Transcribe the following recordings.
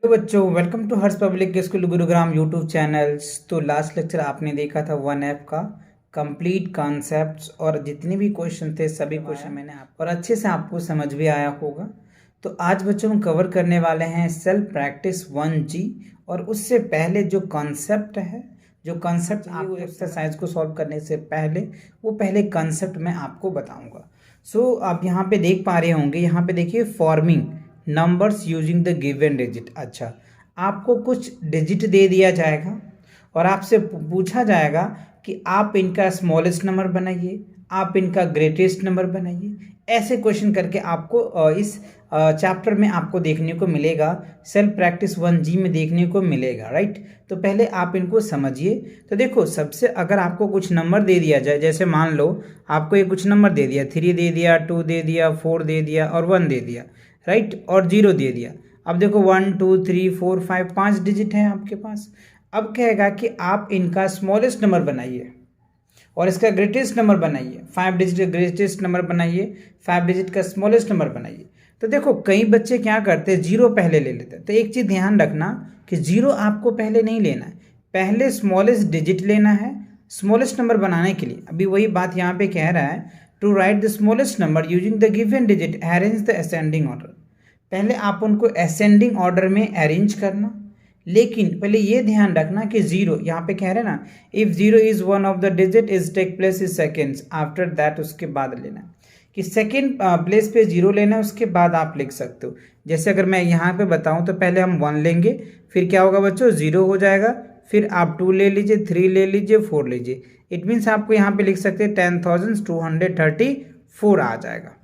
तो बच्चों welcome to Harsh public school Gurugram YouTube channels. तो लास्ट लेक्चर आपने देखा था 1F का कंप्लीट कॉन्सेप्ट्स और जितने भी क्वेश्चन थे सभी क्वेश्चन मैंने और अच्छे से आपको समझ भी आया होगा। तो आज बच्चों हम कवर करने वाले हैं सेल्फ प्रैक्टिस 1G और उससे पहले जो कॉन्सेप्ट है जो कॉन्सेप्ट आपको एक्सरसाइज को सॉल्व करने से पहले वो पहले कॉन्सेप्ट मैं आपको बताऊंगा। सो आप यहाँ पे देख पा रहे होंगे, यहाँ पे देखिए forming numbers using the given digit. अच्छा, आपको कुछ डिजिट दे दिया जाएगा और आपसे पूछा जाएगा कि आप इनका स्मॉलेस्ट नंबर बनाइए, आप इनका ग्रेटेस्ट नंबर बनाइए। ऐसे क्वेश्चन करके आपको इस चैप्टर में आपको देखने को मिलेगा, सेल्फ प्रैक्टिस 1G में देखने को मिलेगा, राइट। तो पहले आप इनको समझिए। तो देखो, सबसे अगर आपको कुछ नंबर दे दिया जाए, जैसे मान लो आपको ये कुछ नंबर दे दिया, 3 दे दिया, 2 दे दिया, 4 दे दिया और 1 दे दिया, राइट, और 0 दे दिया। अब देखो 1 2 3 4 5 5 डिजिट है आपके पास। अब कहेगा कि आप इनका स्मॉलेस्ट नंबर बनाइए और इसका ग्रेटेस्ट नंबर बनाइए, 5 डिजिट का ग्रेटेस्ट नंबर बनाइए, 5 डिजिट का स्मॉलेस्ट नंबर बनाइए। तो देखो कई बच्चे क्या करते हैं, 0 पहले ले लेते हैं। तो एक चीज़ ध्यान रखना कि 0 आपको पहले नहीं लेना है, पहले स्मॉलेस्ट डिजिट लेना है स्मॉलेस्ट नंबर बनाने के लिए। अभी वही बात यहाँ पे कह रहा है, to write the smallest number using the given digit arrange the ascending order. पहले आप उनको असेंडिंग ऑर्डर में अरेंज करना, लेकिन पहले ये ध्यान रखना कि 0 यहाँ पे कह रहे हैं ना, if 0 is one of the digit is take place is seconds after that, उसके बाद लेना है कि सेकेंड प्लेस पे 0 लेना है, उसके बाद आप लिख सकते हो। जैसे अगर मैं यहाँ पे बताऊँ तो पहले हम 1 लेंगे, फिर क्या होगा बच्चों, 0 हो जाएगा, फिर आप 2 ले लीजिए, 3 ले लीजिए, 4 लीजिए। इट मीन्स आपको यहाँ पे लिख सकते हैं 10,234 आ जाएगा।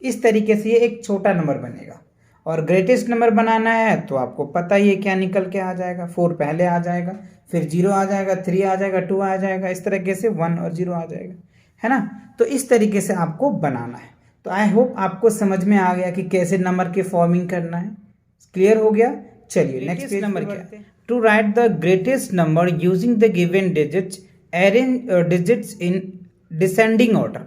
इस तरीके से ये एक छोटा नंबर बनेगा। और ग्रेटेस्ट नंबर बनाना है तो आपको पता ही है क्या निकल के आ जाएगा, 4 पहले आ जाएगा, फिर 0 आ जाएगा, 3 आ जाएगा, 2 आ जाएगा, इस तरीके से 1 और 0 आ जाएगा, है ना। तो इस तरीके से आपको बनाना है। तो आई होप आपको समझ में आ गया कि कैसे नंबर की फॉर्मिंग करना है। क्लियर हो गया। चलिए नेक्स्ट नंबर क्या है, to write the greatest number using the given digits arrange digits in descending order.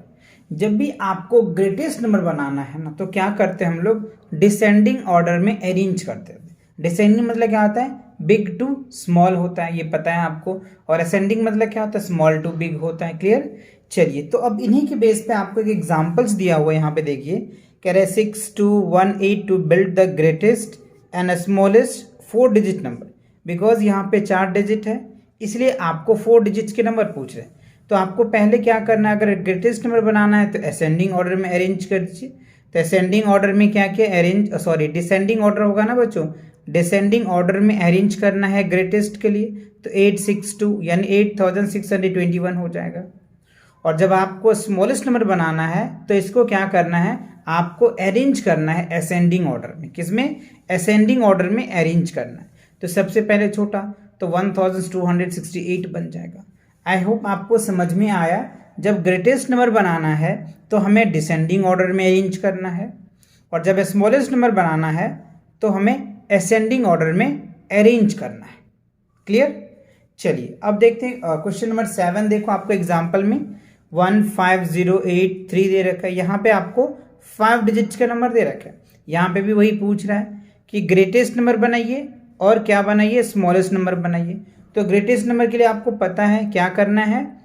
जब भी आपको ग्रेटेस्ट नंबर बनाना है ना, तो क्या करते हैं हम लोग, डिसेंडिंग ऑर्डर में अरेंज करते हैं। डिसेंडिंग मतलब क्या होता है, बिग टू स्मॉल होता है, ये पता है आपको। और असेंडिंग मतलब क्या होता है, स्मॉल टू बिग होता है। क्लियर। चलिए, तो अब इन्हीं के बेस पे आपको एक एग्जांपल्स दिया हुआ है। यहाँ पे देखिए, कह रहे 6218 to build the greatest and smallest 4 digit number. Because यहाँ पे 4 डिजिट है, इसलिए आपको 4 डिजिट्स के नंबर पूछ रहे हैं। तो आपको पहले क्या करना है, अगर ग्रेटेस्ट नंबर बनाना है तो असेंडिंग ऑर्डर में अरेंज कर दीजिए। तो असेंडिंग ऑर्डर में क्या किया, डिसेंडिंग ऑर्डर होगा ना बच्चों, डिसेंडिंग ऑर्डर में अरेंज करना है ग्रेटेस्ट के लिए। तो 862 यानी 8621 हो जाएगा। और जब आपको स्मॉलेस्ट नंबर बनाना है तो इसको क्या करना है, आपको अरेंज करना है असेंडिंग ऑर्डर में। किसमें, असेंडिंग ऑर्डर में अरेंज करना है। तो सबसे पहले छोटा, तो 1268 बन जाएगा। आई होप आपको समझ में आया। जब ग्रेटेस्ट नंबर बनाना है तो हमें डिसेंडिंग ऑर्डर में अरेंज करना है, और जब स्मॉलेस्ट नंबर बनाना है तो हमें असेंडिंग ऑर्डर में अरेंज करना है। क्लियर। चलिए अब देखते हैं क्वेश्चन नंबर 7। देखो आपको एग्जाम्पल में 15083 दे रखा है, यहाँ पे आपको 5 डिजिट्स का नंबर दे रखा है। यहाँ पे भी वही पूछ रहा है कि ग्रेटेस्ट नंबर बनाइए और क्या बनाइए, स्मॉलेस्ट नंबर बनाइए। तो ग्रेटेस्ट नंबर के लिए आपको पता है क्या करना है,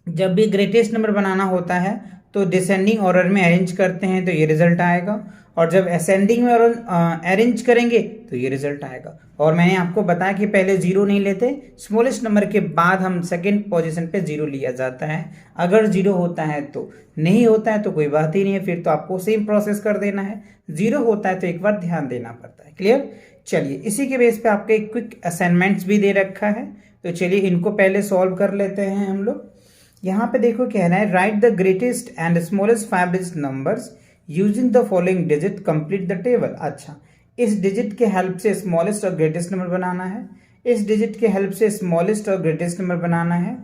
जब भी ग्रेटेस्ट नंबर बनाना होता है तो डिसेंडिंग ऑर्डर में अरेंज करते हैं तो ये रिजल्ट आएगा, और जब असेंडिंग में अरेंज करेंगे तो ये रिजल्ट आएगा। और मैंने आपको बताया कि पहले 0 नहीं लेते, स्मॉलेस्ट नंबर के बाद हम सेकंड पोजीशन पे 0 लिया जाता है। अगर 0 होता है तो नहीं होता है तो कोई बात ही नहीं है, फिर तो आपको सेम प्रोसेस कर देना है। 0 होता है तो एक बार ध्यान देना पड़ता है। क्लियर। चलिए, इसी के बेस पे आपके क्विक असाइनमेंट्स भी दे रखा है, तो चलिए इनको पहले सॉल्व कर लेते हैं हम लोग। यहाँ पे देखो कहना है, right the greatest and smallest 5 digit numbers using the following digit, complete the table. अच्छा, इस डिजिट के हेल्प से स्मॉलेस्ट और ग्रेटेस्ट नंबर बनाना है, इस डिजिट के हेल्प से स्मॉलेस्ट और ग्रेटेस्ट नंबर बनाना है,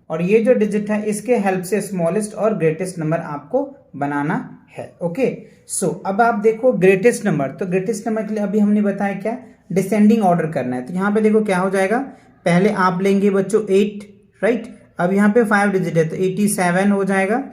और ये जो डिजिट है इसके हेल्प से स्मॉलेस्ट और ग्रेटेस्ट नंबर आपको बनाना है। ओके। सो अब आप देखो ग्रेटेस्ट नंबर, तो ग्रेटेस्ट नंबर के लिए अभी हमने बताया क्या, डिसेंडिंग ऑर्डर करना है। तो यहाँ पे देखो क्या हो जाएगा, पहले आप लेंगे बच्चों 8, राइट। अब यहाँ पे 5 डिजिट है तो 87 हो जाएगा,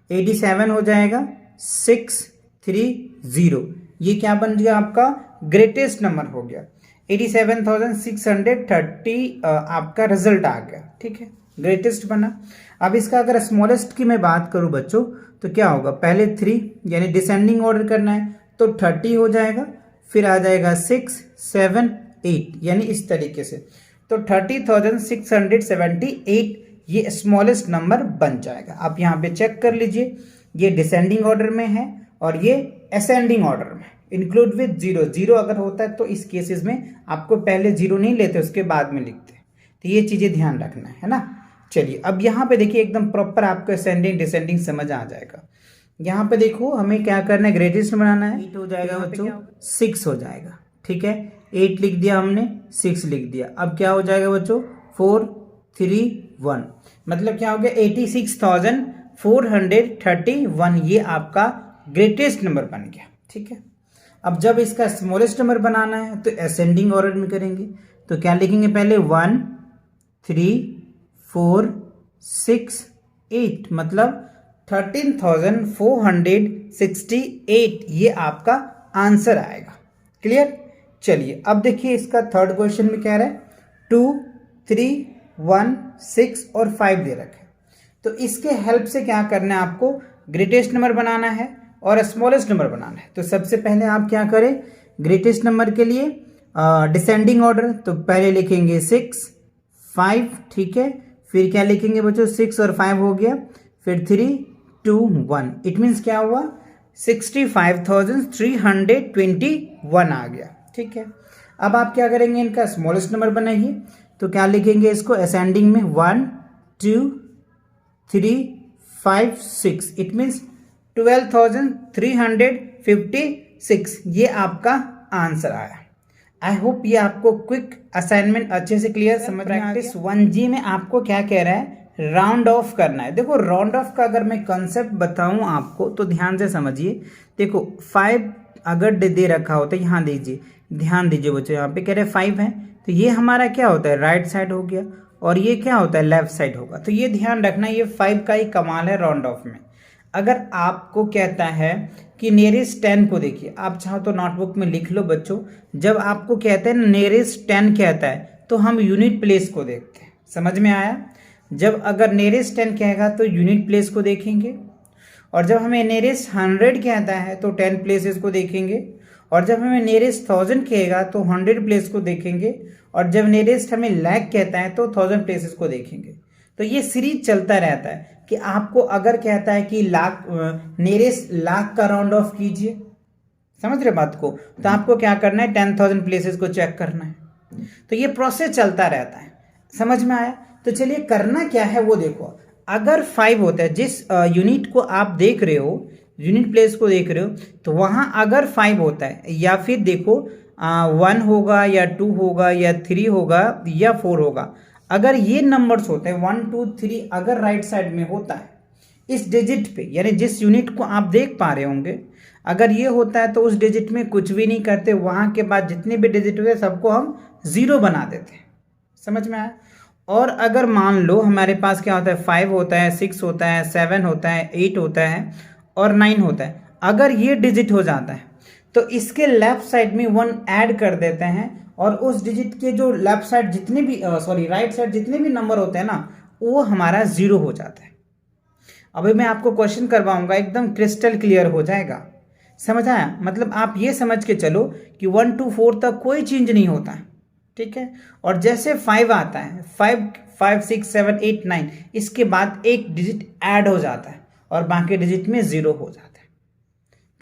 87 हो जाएगा, 630, ये क्या बन गया आपका ग्रेटेस्ट नंबर हो गया। 87,630 आपका रिजल्ट आ गया। ठीक है, ग्रेटेस्ट बना। अब इसका अगर स्मॉलेस्ट की मैं बात करूं बच्चों तो क्या होगा, पहले 3 यानी डिसेंडिंग ऑर्डर करना है तो 30 हो जाएगा, फिर आ जाएगा 6, 7, 8 यानी इस तरीके से। तो 30,678 ये स्मॉलेस्ट नंबर बन जाएगा। आप यहाँ पे चेक कर लीजिए, ये डिसेंडिंग ऑर्डर में है और ये असेंडिंग ऑर्डर में, इंक्लूड विद 0। 0 अगर होता है तो इस केसेस में आपको पहले 0 नहीं लेते, उसके बाद में लिखते। तो ये चीजें ध्यान रखना है ना। चलिए अब यहाँ पे देखिए एकदम प्रॉपर आपको असेंडिंग डिसेंडिंग समझ आ जाएगा। यहाँ पे देखो हमें क्या करना है, ग्रेटेस्ट बनाना है। 8 हो जाएगा बच्चों, 6 हो जाएगा। ठीक है, 8 लिख दिया हमने, 6 लिख दिया। अब क्या हो जाएगा बच्चों, 4, 3, 1, मतलब क्या हो गया 86,431। ये आपका ग्रेटेस्ट नंबर बन गया। ठीक है, अब जब इसका स्मॉलेस्ट नंबर बनाना है तो असेंडिंग ऑर्डर में करेंगे। तो क्या लिखेंगे, पहले 1, 3, 4, 6, 8, मतलब 13,468 ये आपका आंसर आएगा। क्लियर। चलिए अब देखिए इसका थर्ड क्वेश्चन में क्या रहा है, 2, 3, 1, 6 और 5 दे रखे। तो इसके हेल्प से क्या करना है, आपको ग्रेटेस्ट नंबर बनाना है और स्मॉलेस्ट नंबर बनाना है। तो सबसे पहले आप क्या करें, ग्रेटेस्ट नंबर के लिए डिसेंडिंग ऑर्डर, तो पहले लिखेंगे 6, 5। ठीक है, फिर क्या लिखेंगे बच्चों, 6 और 5 हो गया, फिर 3, 2, 1। इट मीन्स क्या हुआ, 65,321 आ गया। ठीक है, अब आप क्या करेंगे, इनका स्मॉलेस्ट नंबर बनाइए। तो क्या लिखेंगे इसको, असेंडिंग में 1, 2, 3, 5, 6। इट मीन्स 12,356 ये आपका आंसर आया। आई होप ये आपको क्विक असाइनमेंट अच्छे से क्लियर समझ में आ गया। प्रैक्टिस 1G में आपको क्या कह रहा है, राउंड ऑफ करना है। देखो राउंड ऑफ का अगर मैं कंसेप्ट बताऊं आपको तो ध्यान से समझिए। देखो 5 अगर दे रखा होता है, यहाँ दीजिए, ध्यान दीजिए बच्चों, यहाँ पे कह रहे 5 है तो ये हमारा क्या होता है, राइट साइड हो गया, और ये क्या होता है, लेफ्ट साइड होगा। तो ये ध्यान रखना, ये 5 का ही कमाल है राउंड ऑफ में। अगर आपको कहता है कि नियरेस्ट 10 को देखिए, आप चाहो तो नोटबुक में लिख लो बच्चों। जब आपको कहते हैं नियरेस्ट 10 कहता है तो हम यूनिट प्लेस को देखते हैं। समझ में आया। जब अगर नियरेस्ट 10 कहेगा तो यूनिट प्लेस को देखेंगे, और जब हमें नियरेस्ट 100 कहता है तो 10 प्लेसेस को देखेंगे, और जब हमें नियरेस्ट 1000 कहेगा तो 100 प्लेस को देखेंगे, और जब नियरेस्ट हमें लाख कहता है तो 1000 प्लेसेस को देखेंगे। तो ये सीरीज चलता रहता है कि आपको अगर कहता है कि लाख, नियरेस्ट लाख का राउंड ऑफ कीजिए, समझ रहे बात को, तो आपको क्या करना है, 10,000 प्लेसेस को चेक करना है। तो ये प्रोसेस चलता रहता है। समझ में आया। तो चलिए करना क्या है वो देखो। अगर 5 होता है, जिस यूनिट को आप देख रहे हो, यूनिट प्लेस को देख रहे हो, तो वहां अगर 5 होता है, या फिर देखो 1 होगा या 2 होगा या 3 होगा या 4 होगा, अगर ये नंबर्स होते हैं 1, 2, 3 अगर राइट साइड में होता है इस डिजिट पे, यानी जिस यूनिट को आप देख पा रहे होंगे, अगर ये होता है तो उस डिजिट में कुछ भी नहीं करते, वहां के बाद जितने भी डिजिट होते हैं सबको हम 0 बना देते हैं। समझ में आया। और अगर मान लो हमारे पास क्या होता है, 5 होता है, 6 होता है, 7 होता है, 8 होता है और 9 होता है, अगर ये डिजिट हो जाता है तो इसके लेफ्ट साइड में 1 ऐड कर देते हैं, और उस डिजिट के जो लेफ्ट साइड जितने भी राइट साइड जितने भी नंबर होते हैं ना, वो हमारा 0 हो जाता है। अभी मैं आपको क्वेश्चन करवाऊंगा, एकदम क्रिस्टल क्लियर हो जाएगा। समझ आया। मतलब आप ये समझ के चलो कि 1 to 4 तक कोई चेंज नहीं होता है। ठीक है, और जैसे 5 आता है, 5, 6, 7, 8, 9, इसके बाद एक डिजिट ऐड हो जाता है और बाकी डिजिट में 0 हो जाता है।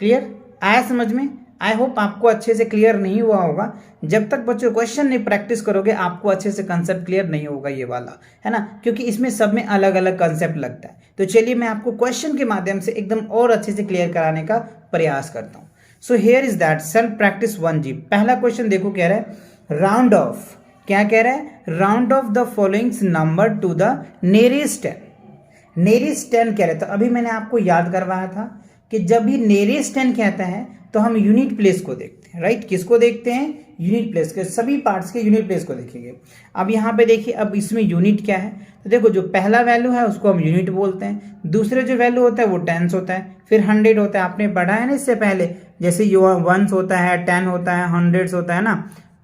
क्लियर आया समझ में। आई होप आपको अच्छे से क्लियर नहीं हुआ होगा। जब तक बच्चों क्वेश्चन नहीं प्रैक्टिस करोगे आपको अच्छे से कंसेप्ट क्लियर नहीं होगा ये वाला, है ना, क्योंकि इसमें सब में अलग अलग कंसेप्ट लगता है। तो चलिए मैं आपको क्वेश्चन के माध्यम से एकदम और अच्छे से क्लियर कराने का प्रयास करता हूँ। So here is that self practice 1G। पहला क्वेश्चन देखो कह रहा है राउंड ऑफ, क्या कह रहा है, round of the followings number two the nearest 10। Nearest 10 कह रहे, तो अभी मैंने आपको याद करवाया था कि जब भी नियरेस्ट 10 कहता है तो हम यूनिट प्लेस को देखते हैं। राइट, किसको देखते हैं, यूनिट प्लेस के, सभी पार्ट्स के यूनिट प्लेस को देखेंगे। अब यहाँ पे देखिए, अब इसमें यूनिट क्या है, तो देखो जो पहला वैल्यू है उसको हम यूनिट बोलते हैं, दूसरे जो वैल्यू होता है वो टेंस होता है, फिर 100 होता है। आपने पढ़ा है ना इससे पहले, जैसे वंस होता है, 10 होता है, 100 होता है ना,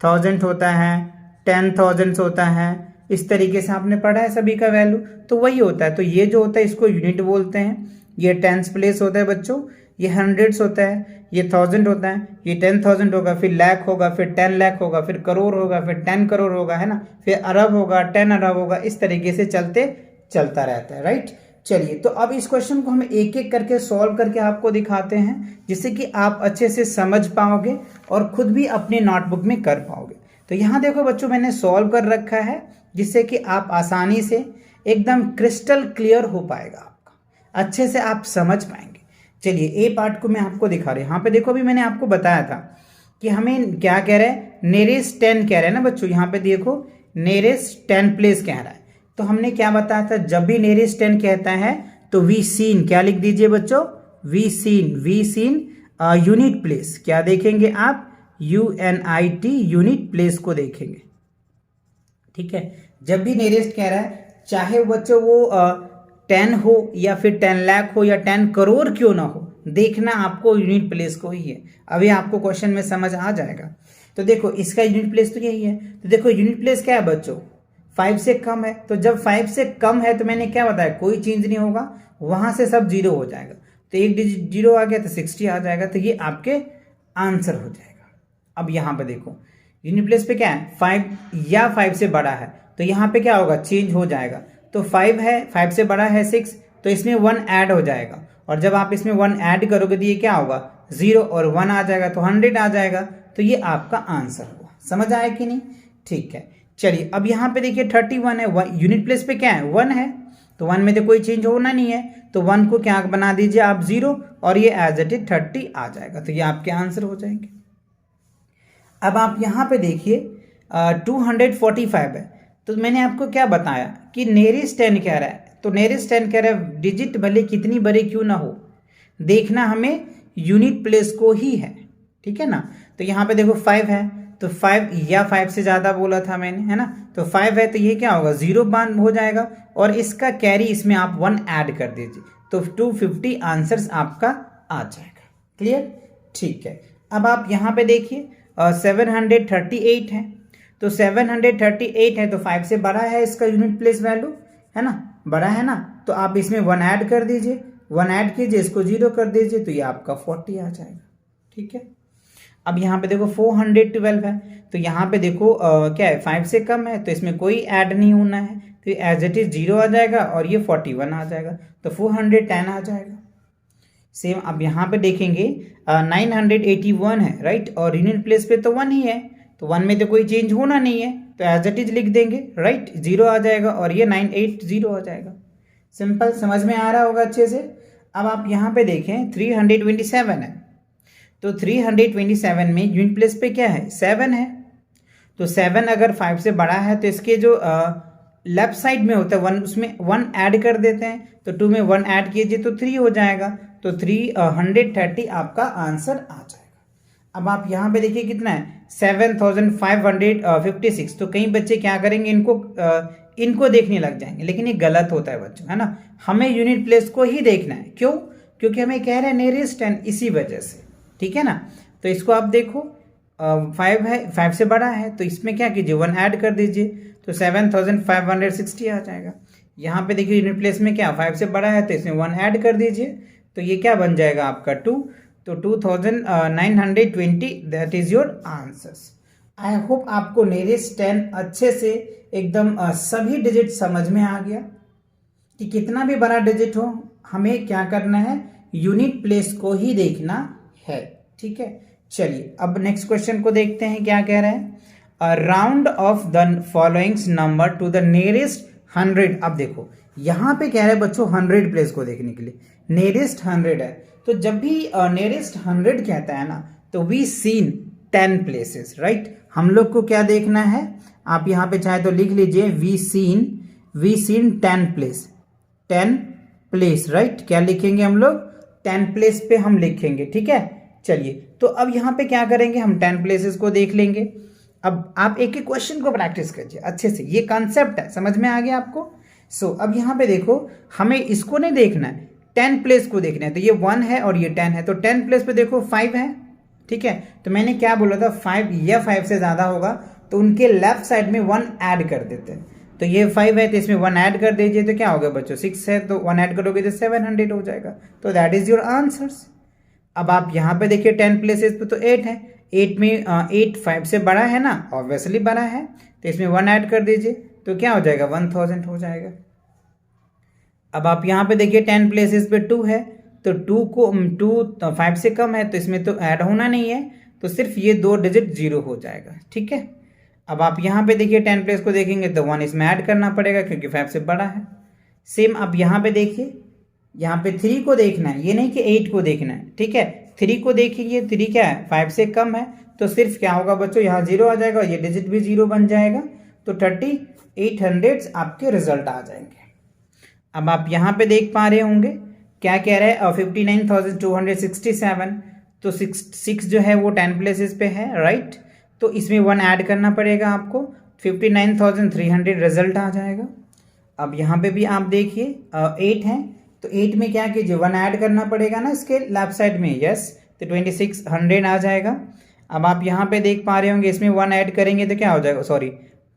1000 होता है, 10,000 होता है, इस तरीके से आपने पढ़ा है सभी का वैल्यू, तो वही होता है। तो ये जो होता है इसको यूनिट बोलते हैं, ये टेंस प्लेस होता है बच्चों, ये हंड्रेड्स होता है, ये 1000 होता है, ये 10,000 होगा, फिर लाख होगा, फिर 10 लाख होगा, फिर करोड़ होगा, फिर 10 करोड़ होगा, है ना, फिर अरब होगा, 10 अरब होगा, इस तरीके से चलता रहता है, राइट। चलिए, तो अब इस क्वेश्चन को हम एक एक करके सॉल्व करके आपको दिखाते हैं, जिससे कि आप अच्छे से समझ पाओगे और खुद भी अपने नोटबुक में कर पाओगे। तो यहाँ देखो बच्चों, मैंने सॉल्व कर रखा है, जिससे कि आप आसानी से एकदम क्रिस्टल क्लियर हो पाएगा, आपका अच्छे से आप समझ पाएंगे। चलिए, ए पार्ट को मैं आपको दिखा रहा हूँ। यहाँ पे देखो, अभी मैंने आपको बताया था कि हमें क्या कह रहा है, नेरेस्ट 10 कह रहा है ना बच्चों। यहाँ पे देखो, नेरेस्ट 10 प्लेस कह रहा है, तो हमने क्या बताया था, जब भी नेरेस्ट 10 कहता है तो वी सीन, क्या लिख दीजिए बच्चों, वी सीन यूनिट प्लेस, क्या देखेंगे आप, UNIT यूनिट प्लेस को देखेंगे, ठीक है। जब भी नेरेस्ट कह रहा है, चाहे बच्चों वो 10 हो या फिर 10 लाख हो या 10 करोड़ क्यों ना हो, देखना आपको यूनिट प्लेस को ही है। अभी आपको क्वेश्चन में समझ आ जाएगा। तो देखो, इसका यूनिट प्लेस तो यही है। तो देखो, यूनिट प्लेस क्या है बच्चों, 5 से कम है। तो जब 5 से कम है तो मैंने क्या बताया, कोई चेंज नहीं होगा, वहां से सब जीरो हो जाएगा। तो एक डिजिट जीरो आ गया तो 60 आ जाएगा, तो ये आपके आंसर हो जाएगा। अब यहाँ पे देखो, यूनिट प्लेस पे क्या है, 5 या 5 से बड़ा है, तो यहाँ पे क्या होगा, चेंज हो जाएगा। तो 5 है, 5 से बड़ा है 6, तो इसमें 1 ऐड हो जाएगा, और जब आप इसमें 1 ऐड करोगे तो ये क्या होगा, 0 और 1 आ जाएगा, तो 100 आ जाएगा। तो ये आपका आंसर हुआ। समझ आया कि नहीं, ठीक है। चलिए, अब यहाँ पे देखिए 31 है, यूनिट प्लेस पे क्या है, 1 है, तो 1 में तो कोई चेंज होना नहीं है, तो 1 को क्या बना दीजिए आप 0, और ये एज इट इज 30 आ जाएगा। तो ये आपके आंसर हो जाएंगे। अब आप यहाँ पे देखिए 245 है, तो मैंने आपको क्या बताया कि नेरेस्ट 10 कह रहा है, तो नेरेस्ट 10 कह रहा है, डिजिट भले कितनी बड़ी क्यों ना हो, देखना हमें यूनिट प्लेस को ही है, ठीक है ना। तो यहाँ पे देखो 5 है, तो 5 या 5 से ज़्यादा बोला था मैंने, है ना, तो 5 है, तो ये क्या होगा, 0 बान हो जाएगा, और इसका कैरी इसमें आप 1 ऐड कर दीजिए, तो 250 आंसर्स आपका आ जाएगा। क्लियर, ठीक है। अब आप यहाँ पे देखिए 738 है, तो 738 है, तो 5 से बड़ा है इसका यूनिट प्लेस वैल्यू, है ना, बड़ा है ना, तो आप इसमें 1 ऐड कर दीजिए, 1 ऐड कीजिए, इसको 0 कर दीजिए, तो ये आपका 40 आ जाएगा, ठीक है। अब यहाँ पे देखो 412 है, तो यहाँ पे देखो क्या है, 5 से कम है, तो इसमें कोई ऐड नहीं होना है, तो एज इट इज 0 आ जाएगा, और ये 41 आ जाएगा, तो 410 आ जाएगा। सेम अब यहाँ पे देखेंगे 981 है, राइट, और यूनिट प्लेस पे तो 1 ही है, तो 1 में तो कोई चेंज होना नहीं है, तो एज इट इज लिख देंगे, राइट, 0 आ जाएगा, और ये 980 आ जाएगा। सिंपल, समझ में आ रहा होगा अच्छे से। अब आप यहाँ पे देखें 327 है, तो 327 में यूनिट प्लेस पे क्या है, 7 है, तो 7 अगर 5 से बड़ा है, तो इसके जो लेफ्ट साइड में होता है 1, उसमें 1 ऐड कर देते हैं, तो 2 में 1 ऐड कीजिए तो 3 हो जाएगा, तो 330 आपका आंसर आ जाएगा। अब आप यहाँ पे देखिए कितना है, 7556, तो कई बच्चे क्या करेंगे, इनको देखने लग जाएंगे, लेकिन ये गलत होता है बच्चों, है ना। हमें यूनिट प्लेस को ही देखना है, क्यों, क्योंकि हमें कह रहे हैं नेरेस्ट 10, इसी वजह से, ठीक है ना। तो इसको आप देखो 5 है, 5 से बड़ा है, तो इसमें क्या कीजिए, 1 ऐड कर दीजिए, तो 7560 आ जाएगा। यहाँ पे देखिए यूनिट प्लेस में क्या, 5 से बड़ा है, तो इसमें 1 ऐड कर दीजिए, तो ये क्या बन जाएगा आपका 2, तो 2920, that is your answers. I hope आपको नेरेस्ट 10 अच्छे से एकदम सभी डिजिट समझ में आ गया, कि कितना भी बड़ा डिजिट हो, हमें क्या करना है, यूनिट प्लेस को ही देखना है, ठीक है। चलिए, अब नेक्स्ट क्वेश्चन को देखते हैं, क्या कह रहा है, round of the followings number two the nearest 100। अब देखो यहाँ पे कह रहा है बच्चों 100 प्लेस को देखने के लिए, नियरेस्ट 100 है, तो जब भी नियरेस्ट 100 कहता है ना, तो वी सीन 10 प्लेसेस, राइट। हम लोग को क्या देखना है, आप यहाँ पे चाहे तो लिख लीजिए, we seen 10 place, 10 place, right. क्या लिखेंगे हम लोग, 10 प्लेस पे हम लिखेंगे, ठीक है। चलिए, तो अब यहाँ पे क्या करेंगे, हम 10 प्लेसेस को देख लेंगे। अब आप एक एक क्वेश्चन को प्रैक्टिस कीजिए अच्छे से, ये कॉन्सेप्ट है, समझ में आ गया आपको। सो अब यहाँ पे देखो, हमें इसको नहीं देखना है, 10 प्लेस को देखना है, तो ये 1 है और ये 10 है, तो 10 प्लेस पे देखो 5 है, ठीक है। तो मैंने क्या बोला था, 5 या 5 से ज़्यादा होगा तो उनके लेफ्ट साइड में 1 ऐड कर देते हैं। तो ये 5 है तो इसमें 1 ऐड कर दीजिए, तो क्या होगा बच्चों, 6 है तो 1 ऐड करोगे तो 700 हो जाएगा। तो दैट इज योर आंसर्स। अब आप यहाँ पे देखिए 10 प्लेसेस पे तो 8 है, 8 में 8 5 से बड़ा है ना, ऑब्वियसली बड़ा है, तो इसमें 1 ऐड कर दीजिए तो क्या हो जाएगा, 1000 हो जाएगा। अब आप यहाँ पे देखिए 10 प्लेसेस पे 2 है, तो 2 को 2 5 से कम है तो इसमें तो ऐड होना नहीं है, तो सिर्फ ये 2 डिजिट 0 हो जाएगा, ठीक है। अब आप यहाँ पे देखिए 10 प्लेस को देखेंगे तो 1 इसमें ऐड करना पड़ेगा क्योंकि 5 से बड़ा है। सेम अब यहाँ पे देखिए, यहाँ पे 3 को देखना है, ये नहीं कि 8 को देखना है, ठीक है। 3 को देखेंगे, 3 क्या है, 5 से कम है, तो सिर्फ क्या होगा बच्चों, यहाँ 0 आ जाएगा, ये डिजिट भी 0 बन जाएगा, तो 3800 आपके रिजल्ट आ जाएंगे। अब आप यहाँ पे देख पा रहे होंगे क्या कह रहा है, 59,267, तो 6 जो है वो 10 प्लेसेस पे है, राइट। तो इसमें 1 ऐड करना पड़ेगा आपको, 59,300 रिजल्ट आ जाएगा। अब यहाँ पे भी आप देखिए 8 है, तो 8 में क्या कीजिए, 1 ऐड करना पड़ेगा ना इसके लेफ्ट साइड में, यस, तो 2600 आ जाएगा। अब आप यहाँ पे देख पा रहे होंगे इसमें 1 ऐड करेंगे तो क्या हो जाएगा, सॉरी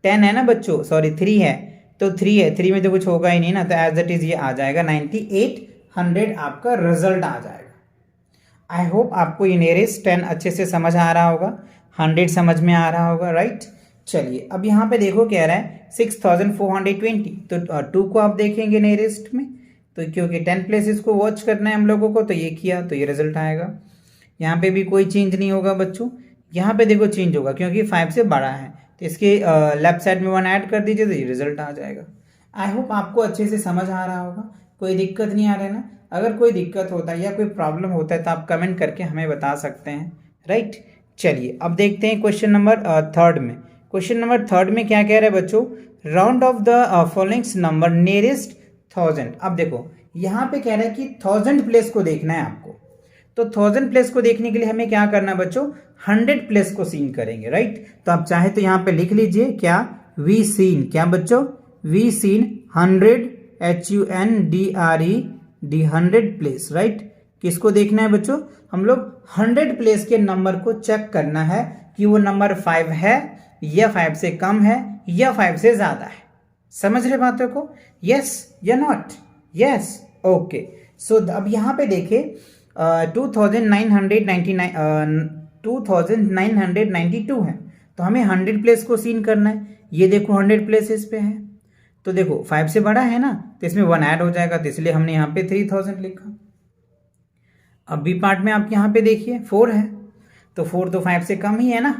10 है ना बच्चों, सॉरी 3 है, तो 3 है, 3 में तो कुछ होगा ही नहीं ना, तो एज इट इज ये आ जाएगा 9800 आपका रिजल्ट आ जाएगा। आई होप आपको ये नियरेस्ट 10 अच्छे से समझ आ रहा होगा, 100 समझ में आ रहा होगा, राइट। चलिए अब यहाँ पे देखो कह रहा है 6420, तो 2 को आप देखेंगे नियरेस्ट में, तो क्योंकि 10 प्लेसेस को वॉच करना है हम लोगों को, तो ये किया तो ये रिजल्ट आएगा। यहाँ पे भी कोई चेंज नहीं होगा बच्चों, यहाँ पे देखो चेंज होगा क्योंकि 5 से बड़ा है, तो इसके लेफ्ट साइड में 1 ऐड कर दीजिए तो ये रिजल्ट आ जाएगा। आई होप आपको अच्छे से समझ आ रहा होगा, कोई दिक्कत नहीं आ रहा है ना। अगर कोई दिक्कत होता है या कोई प्रॉब्लम होता है तो आप कमेंट करके हमें बता सकते हैं, राइट। चलिए अब देखते हैं क्वेश्चन नंबर 3 में। क्वेश्चन नंबर 3 में क्या कह रहा है बच्चों, round of the following number nearest 1000। अब देखो यहाँ पे कह रहा है कि 1000 प्लेस को देखना है आपको, तो 1000 प्लेस को देखने के लिए हमें क्या करना है बच्चों, 100 प्लेस को सीन करेंगे, राइट। तो आप चाहे तो यहाँ पे लिख लीजिए क्या, वी सीन, क्या बच्चों, we seen 100 HUNDRED 100 place, right. किसको देखना है बच्चों, हम लोग 100 प्लेस के नंबर को चेक करना है कि वो नंबर 5 है या 5 से कम है या 5 से ज्यादा है। समझ रहे बातों को, यस या नॉट, यस, ओके। सो अब यहाँ पे देखिए 2992 है, तो हमें 100 प्लेस को सीन करना है। ये देखो 100 प्लेसेस पे है, तो देखो 5 से बड़ा है ना, तो इसमें 1 ऐड हो जाएगा, तो इसलिए हमने यहाँ पे 3000 लिखा। अब बी पार्ट में आप यहाँ पे देखिए 4 है, तो 4 तो 5 से कम ही है ना,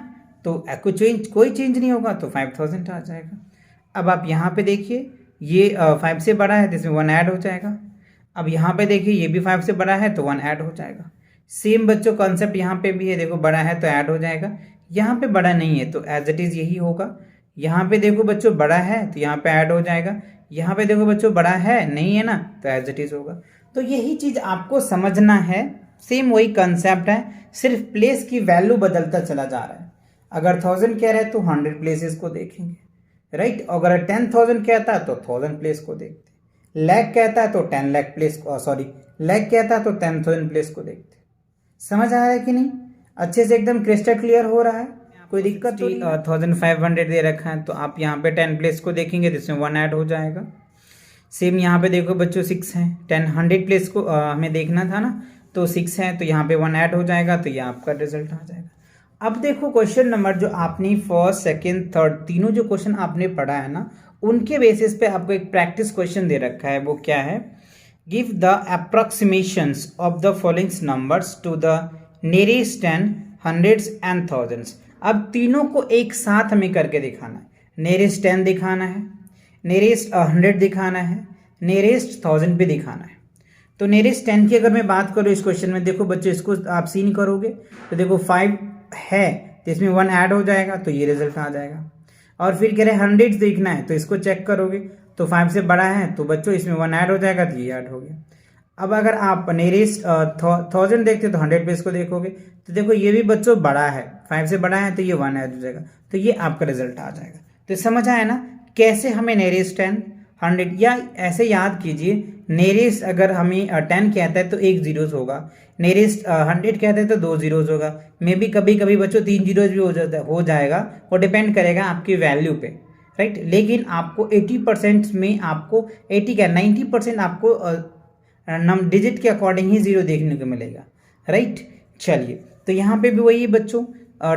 तो कोई चेंज नहीं होगा, तो 5000 आ जाएगा। अब आप यहाँ पे देखिए ये 5 से बड़ा है तो इसमें 1 ऐड हो जाएगा। अब यहाँ पे देखिए ये भी 5 से बड़ा है तो 1 ऐड हो जाएगा। सेम बच्चों कॉन्सेप्ट यहाँ पे भी है, देखो बड़ा है तो ऐड हो जाएगा, यहाँ पे बड़ा नहीं है तो एज इट इज यही होगा। यहाँ पे देखो बच्चों बड़ा है तो यहाँ पे ऐड हो जाएगा, यहाँ पे देखो बच्चों बड़ा है नहीं है ना, तो एज इट इज होगा। तो यही चीज आपको समझना है, सेम वही कंसेप्ट है, सिर्फ प्लेस की वैल्यू बदलता चला जा रहा है। अगर 1000 कह रहा है तो 100 प्लेसेस को देखेंगे, राइट। अगर 10,000 कहता है तो 1000 प्लेस को देखते, लाख कहता है तो 10 लाख प्लेस को, सॉरी लाख कहता है तो 10,000 प्लेस को देखते। समझ आ रहा है कि नहीं, अच्छे से एकदम क्रिस्टल क्लियर हो रहा है, कोई दिक्कत तो नहीं। 1500 दे रखा है, तो आप यहाँ पे 10 प्लेस को देखेंगे जिसमें 1 ऐड हो जाएगा। सेम यहाँ पे देखो बच्चों 6 है, 100 प्लेस को हमें देखना था ना, तो 6 है तो यहाँ पे 1 ऐड हो जाएगा, तो ये आपका रिजल्ट आ जाएगा। अब देखो क्वेश्चन नंबर जो आपने फर्स्ट सेकेंड थर्ड तीनों जो क्वेश्चन आपने पढ़ा है ना, उनके बेसिस पे आपको एक प्रैक्टिस क्वेश्चन दे रखा है। वो क्या है, give the approximations of the following numbers to the nearest 10, hundreds and thousands. अब तीनों को एक साथ हमें करके दिखाना है। नियरेस्ट 10 दिखाना है, नियरेस्ट 100 दिखाना है, नियरेस्ट 1000 भी दिखाना है। तो नियरेस्ट 10 की अगर मैं बात करूँ इस क्वेश्चन में, देखो बच्चों इसको आप सीन करोगे तो देखो 5 है तो इसमें 1 ऐड हो जाएगा, तो ये रिजल्ट आ जाएगा। और फिर कह रहे 100 देखना है, तो इसको चेक करोगे तो 5 से बड़ा है तो बच्चों इसमें 1 ऐड हो जाएगा, तो ये ऐड हो गया। अब अगर आप नियरेस्ट 1000 देखते तो 100 पे इसको देखोगे तो देखो ये भी बच्चों बड़ा है, 5 से बड़ा है तो ये 1 ऐड हो जाएगा, तो ये आपका रिजल्ट आ जाएगा। तो समझ आया ना कैसे हमें नियरेस्ट 10, 100 या ऐसे याद कीजिए नेरेस्ट अगर हमें 10 कहता है तो 1 जीरोस होगा, नेरेस्ट 100 कहता है तो 2 जीरोस होगा, मे बी कभी कभी बच्चों 3 जीरोस भी हो जाएगा, वो डिपेंड करेगा आपकी वैल्यू पे, राइट। लेकिन आपको 80% में आपको 90% आपको डिजिट के अकॉर्डिंग ही जीरो देखने को मिलेगा, राइट। चलिए, तो यहाँ पे भी वही बच्चों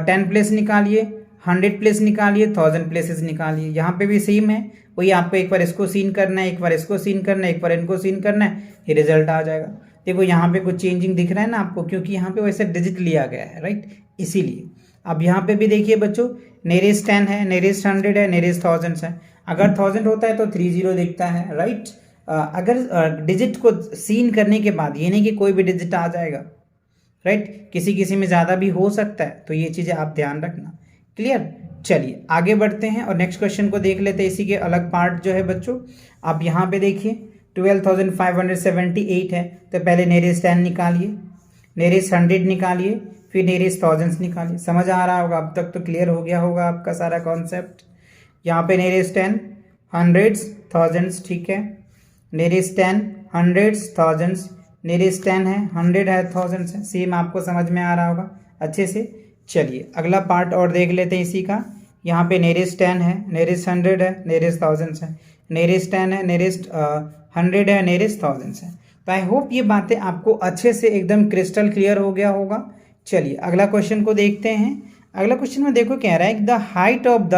10 प्लेस निकालिए, 100 प्लेस निकालिए, 1000 प्लेसेस निकालिए। यहाँ पे भी सेम है, वही आपको एक बार इसको सीन करना है, एक बार इसको सीन करना है, एक बार इनको सीन करना है, ये रिजल्ट आ जाएगा। देखो यहाँ पे कुछ चेंजिंग दिख रहा है ना आपको, क्योंकि यहाँ पे वैसे डिजिट लिया गया है, राइट, इसीलिए। अब यहाँ पे भी देखिए बच्चों, नेरेस्ट 10 है, नेरेस्ट 100 है, नेरेस्ट 1000 है। अगर 1000 होता है तो 30 दिखता है, राइट। अगर डिजिट को सीन करने के बाद ये नहीं कि कोई भी डिजिट आ जाएगा, राइट, किसी किसी में ज़्यादा भी हो सकता है, तो ये चीज़ें आप ध्यान रखना। क्लियर। चलिए आगे बढ़ते हैं और नेक्स्ट क्वेश्चन को देख लेते हैं, इसी के अलग पार्ट जो है बच्चों। आप यहाँ पे देखिए 12,578 है, तो पहले नेरेस्ट 10 निकालिए, नेरेस्ट 100 निकालिए, फिर नेरेस्ट 1000 निकालिए। समझ आ रहा होगा, अब तक तो क्लियर हो गया होगा आपका सारा कॉन्सेप्ट। यहाँ पे नेरेस्ट 10, 100, 1000, ठीक है, नेरेस्ट 10, 100, 1000, नेरेस्ट 10 है, 100 है, 1000 है, सेम आपको समझ में आ रहा होगा अच्छे से। चलिए अगला पार्ट और देख लेते हैं इसी का। यहाँ पे नेरेस्ट 10 है, नेरेस्ट 100 है, नेरेस्ट 1000 है, नेरेस्ट 10 है, नेरेस्ट 100 है, नेरेस्ट 1000 है। तो आई होप ये बातें आपको अच्छे से एकदम क्रिस्टल क्लियर हो गया होगा। चलिए अगला क्वेश्चन को देखते हैं। अगला क्वेश्चन में देखो कह रहा है the height of the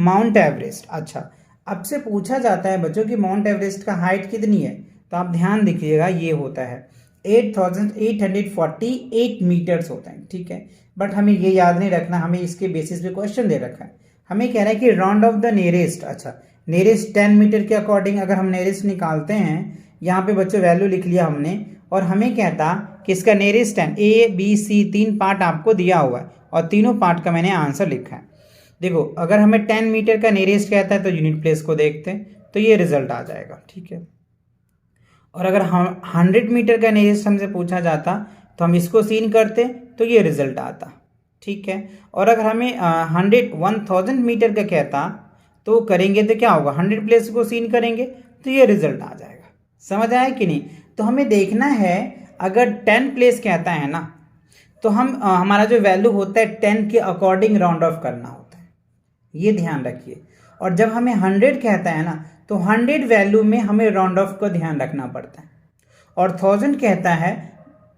mount Everest. अच्छा, अब से पूछा जाता है बच्चों कि माउंट एवरेस्ट का हाइट कितनी है, तो आप ध्यान देखिएगा, ये होता है 8,848 मीटर्स होता है, ठीक है। बट हमें ये याद नहीं रखना, हमें इसके बेसिस पे क्वेश्चन दे रखा है। हमें कह रहा है कि राउंड ऑफ द नियरेस्ट। अच्छा, नियरेस्ट 10 मीटर के अकॉर्डिंग अगर हम नियरेस्ट निकालते हैं, यहाँ पे बच्चों वैल्यू लिख लिया हमने, और हमें कहता कि इसका nearest 10 A B C 3 part आपको दिया हुआ है, और तीनों पार्ट का मैंने आंसर लिखा है। देखो अगर हमें 10 मीटर का नियरेस्ट कहता है तो यूनिट प्लेस को देखते हैं, तो ये रिजल्ट आ जाएगा, ठीक है। और अगर हम 100 मीटर का नियरेस्ट हमसे पूछा जाता तो हम इसको सीन करते तो ये रिजल्ट आता, ठीक है। और अगर हमें 1000 मीटर का कहता तो करेंगे तो क्या होगा, 100 प्लेस को सीन करेंगे तो ये रिजल्ट आ जाएगा। समझ आया कि नहीं। तो हमें देखना है, अगर 10 प्लेस कहता है ना, तो हम हमारा जो वैल्यू होता है 10 के अकॉर्डिंग राउंड ऑफ करना होता है, ये ध्यान रखिए। और जब हमें 100 कहता है ना, तो 100 वैल्यू में हमें राउंड ऑफ को ध्यान रखना पड़ता है। और 1000 कहता है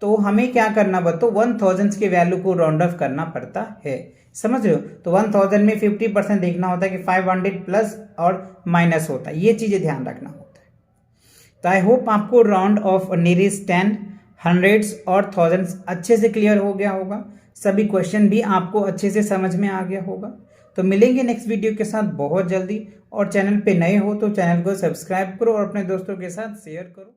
तो हमें क्या करना पड़ता है, 1000 के वैल्यू को राउंड ऑफ करना पड़ता है। समझ रहे हो। तो 1000 में 50% देखना होता है कि 500 प्लस और माइनस होता है, ये चीज़ें ध्यान रखना होता है। तो आई होप आपको राउंड ऑफ नियरेस्ट 10, 100 और 1000 अच्छे से क्लियर हो गया होगा। सभी क्वेश्चन भी आपको अच्छे से समझ में आ गया होगा। तो मिलेंगे नेक्स्ट वीडियो के साथ बहुत जल्दी। और चैनल पे नए हो तो चैनल को सब्सक्राइब करो और अपने दोस्तों के साथ शेयर करो।